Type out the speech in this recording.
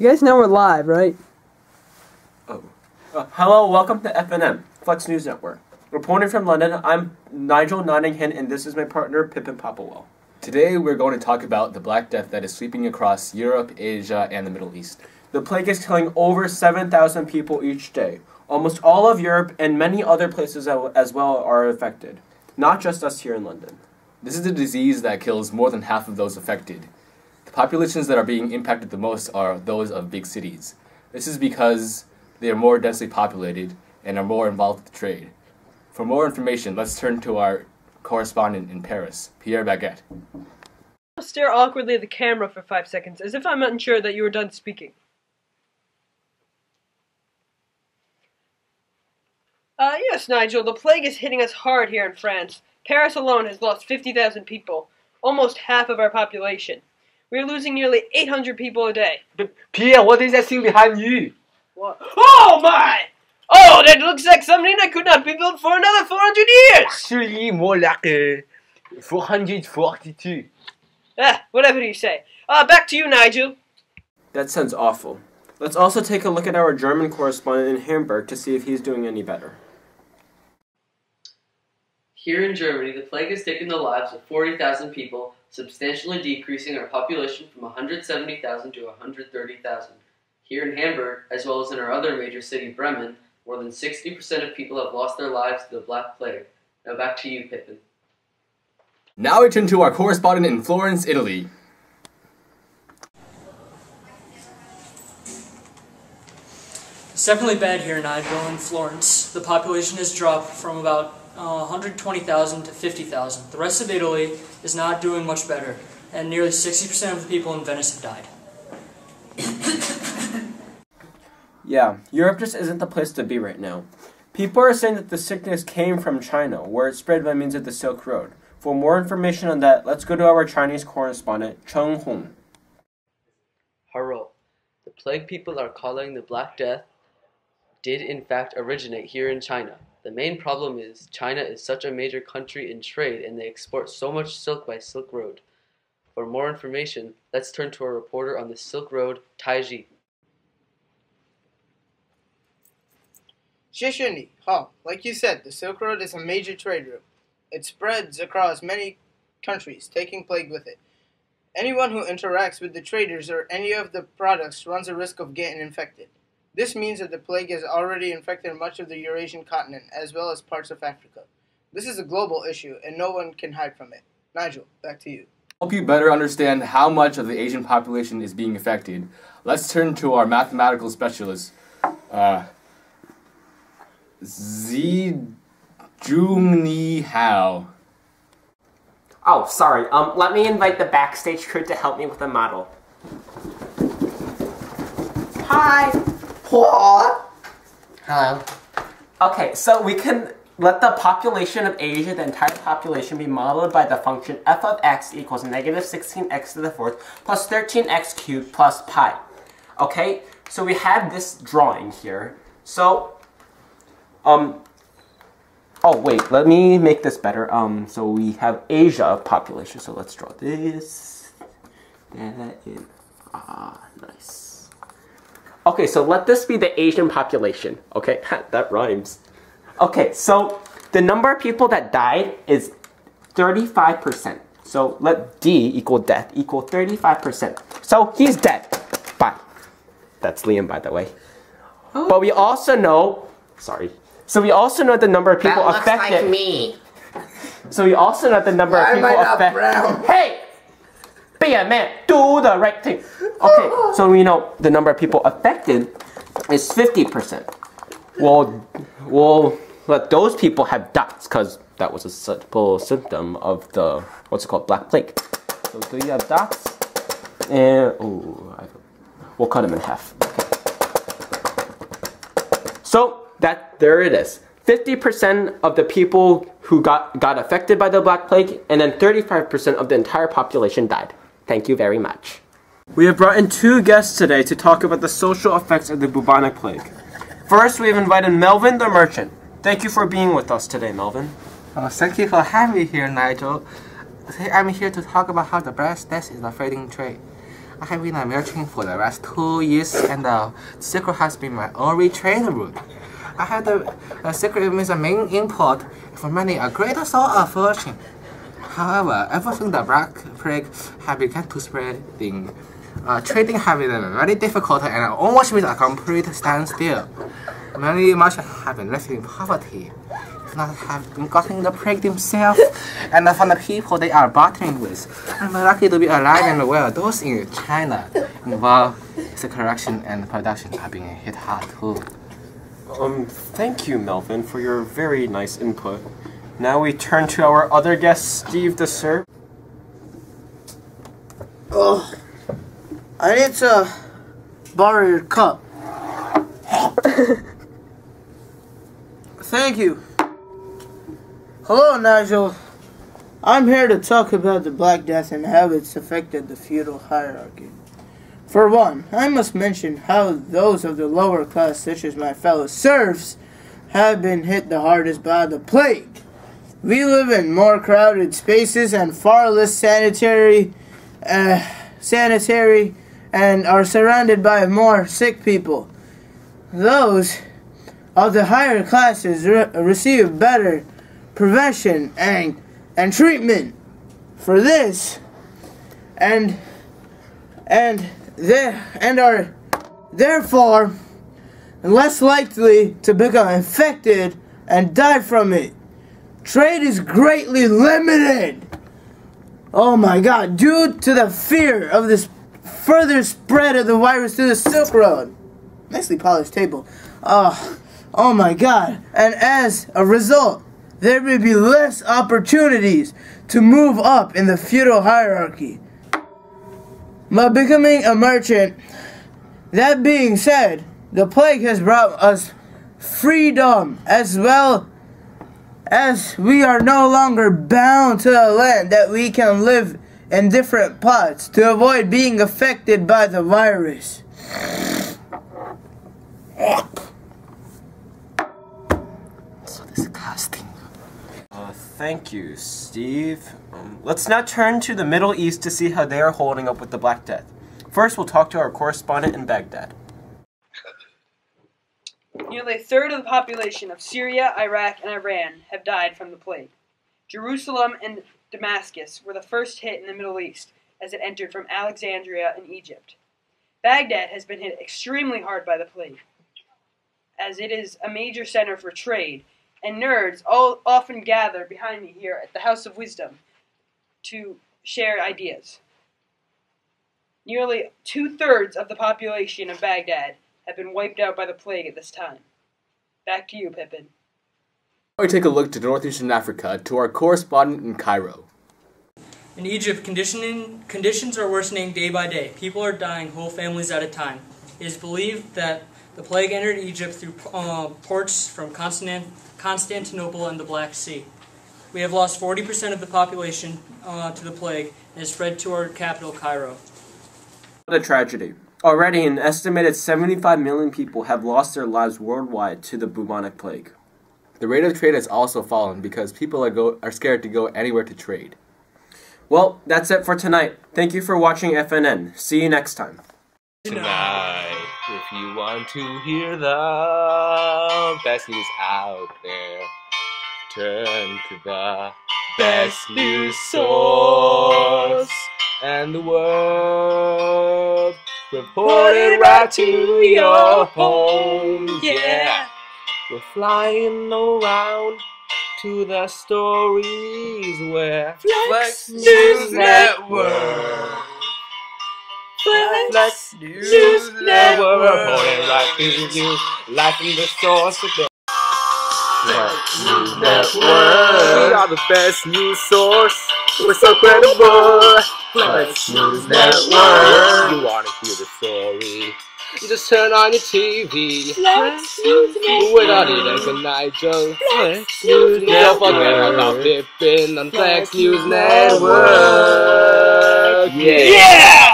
You guys know we're live, right? Oh. Hello, welcome to FNM, Flex News Network. Reporting from London, I'm Nigel Nottingham, and this is my partner, Pippin Popplewell. Today we're going to talk about the Black Death that is sweeping across Europe, Asia, and the Middle East. The plague is killing over 7,000 people each day. Almost all of Europe and many other places as well are affected. Not just us here in London. This is a disease that kills more than half of those affected. The populations that are being impacted the most are those of big cities. This is because they are more densely populated and are more involved with trade. For more information, let's turn to our correspondent in Paris, Pierre Baguette. I'll stare awkwardly at the camera for 5 seconds, as if I'm unsure that you were done speaking. Yes, Nigel, the plague is hitting us hard here in France. Paris alone has lost 50,000 people, almost half of our population. We are losing nearly 800 people a day. Pierre, what is that thing behind you? What? Oh my! Oh, that looks like something that could not be built for another 400 years! Actually, more like 442. Whatever you say. Back to you, Nigel. That sounds awful. Let's also take a look at our German correspondent in Hamburg to see if he's doing any better. Here in Germany, the plague has taken the lives of 40,000 people, substantially decreasing our population from 170,000 to 130,000. Here in Hamburg, as well as in our other major city, Bremen, more than 60% of people have lost their lives to the Black Plague. Now back to you, Pippin. Now we turn to our correspondent in Florence, Italy. It's definitely bad here, Nigel, in Florence. The population has dropped from about 120,000 to 50,000. The rest of Italy is not doing much better, and nearly 60% of the people in Venice have died. Yeah, Europe just isn't the place to be right now. People are saying that the sickness came from China, where it spread by means of the Silk Road. For more information on that, let's go to our Chinese correspondent, Cheng Hong. Hello. The plague people are calling the Black Death did in fact originate here in China. The main problem is China is such a major country in trade and they export so much silk by Silk Road. For more information, let's turn to our reporter on the Silk Road, Taiji. 谢谢你. Like you said, the Silk Road is a major trade route. It spreads across many countries, taking plague with it. Anyone who interacts with the traders or any of the products runs a risk of getting infected. This means that the plague has already infected much of the Eurasian continent, as well as parts of Africa. This is a global issue, and no one can hide from it. Nigel, back to you. To help you better understand how much of the Asian population is being affected, let's turn to our mathematical specialist, Zhongni Hao. Oh, sorry. Let me invite the backstage crew to help me with the model. Hi. Hello. Okay, so we can let the population of Asia, the entire population, be modeled by the function f of x equals negative 16x to the fourth plus 13x cubed plus pi. Okay, so we have this drawing here. So, oh wait, let me make this better. So we have Asia population. So let's draw this. That in. Nice. Okay, so let this be the Asian population. Okay, that rhymes. Okay, so the number of people that died is 35%. So let D equal death equal 35%. So he's dead. Bye. That's Liam, by the way. Oh. But we also know, sorry. So we also know the number of people affected. That looks like me. So we also know the number of people affected. Hey! Be a man. Do the right thing. Okay, so we know the number of people affected is 50%. We'll let those people have dots because that was a simple symptom of the, what's it called, Black Plague. So do you have dots? And, we'll cut them in half. Okay. So, there it is. 50% of the people who got affected by the Black Plague, and then 35% of the entire population died. Thank you very much. We have brought in two guests today to talk about the social effects of the bubonic plague. First, we have invited Melvin the merchant. Thank you for being with us today, Melvin. Thank you for having me here, Nigel. I'm here to talk about how the Black Death is affecting trade. I have been a merchant for the last 2 years, and the Silk has been my only trade route. I have the Silk is the main import for many a great source of fortune. However, ever since the Black Plague have begun to spread, trading has been very difficult and almost with a complete standstill. Many merchants have been living in poverty, if not have been getting the plague themselves, and from the people they are bartering with. I'm lucky to be alive and well. Those in China involved the correction and production are being hit hard too. Thank you, Melvin, for your very nice input. Now we turn to our other guest, Steve the Serb. Oh, I need to borrow your cup. Thank you. Hello, Nigel. I'm here to talk about the Black Death and how it's affected the feudal hierarchy. For one, I must mention how those of the lower class, such as my fellow serfs, have been hit the hardest by the plague. We live in more crowded spaces and far less sanitary and are surrounded by more sick people. Those of the higher classes receive better prevention and treatment for this and are therefore less likely to become infected and die from it. Trade is greatly limited. Oh my God, due to the fear of this further spread of the virus through the Silk Road. Nicely polished table. Oh my God. And as a result, there may be less opportunities to move up in the feudal hierarchy. By becoming a merchant, that being said, the plague has brought us freedom as well as we are no longer bound to the land, that we can live in different pots to avoid being affected by the virus. So disgusting. Thank you, Steve. Let's now turn to the Middle East to see how they are holding up with the Black Death. First, we'll talk to our correspondent in Baghdad. Nearly a third of the population of Syria, Iraq, and Iran have died from the plague. Jerusalem and Damascus were the first hit in the Middle East as it entered from Alexandria in Egypt. Baghdad has been hit extremely hard by the plague, as it is a major center for trade, and nerds all often gather behind me here at the House of Wisdom to share ideas. Nearly 2/3 of the population of Baghdad have been wiped out by the plague at this time. Back to you, Pippin. Now we take a look to northeastern Africa, to our correspondent in Cairo. In Egypt, conditions are worsening day by day. People are dying, whole families at a time. It is believed that the plague entered Egypt through ports from Constantinople and the Black Sea. We have lost 40% of the population to the plague and has spread to our capital, Cairo. What a tragedy. Already, an estimated 75 million people have lost their lives worldwide to the bubonic plague. The rate of trade has also fallen because people are scared to go anywhere to trade. Well, that's it for tonight. Thank you for watching FNN. See you next time. Tonight, if you want to hear the best news out there, turn to the best news source, and the world reported right to your home. Yeah, we're flying around to the stories where Flex News Network. Flex News Network, reporting right to you, live from the source of the Flex News Network. We are the best news source. We're so credible. Flex News Network. You wanna hear the story? You just turn on your TV. Flex News Network. With Adidas and Nigel. Flex News Network. Don't forget about Pippin on Flex News Network. Yeah!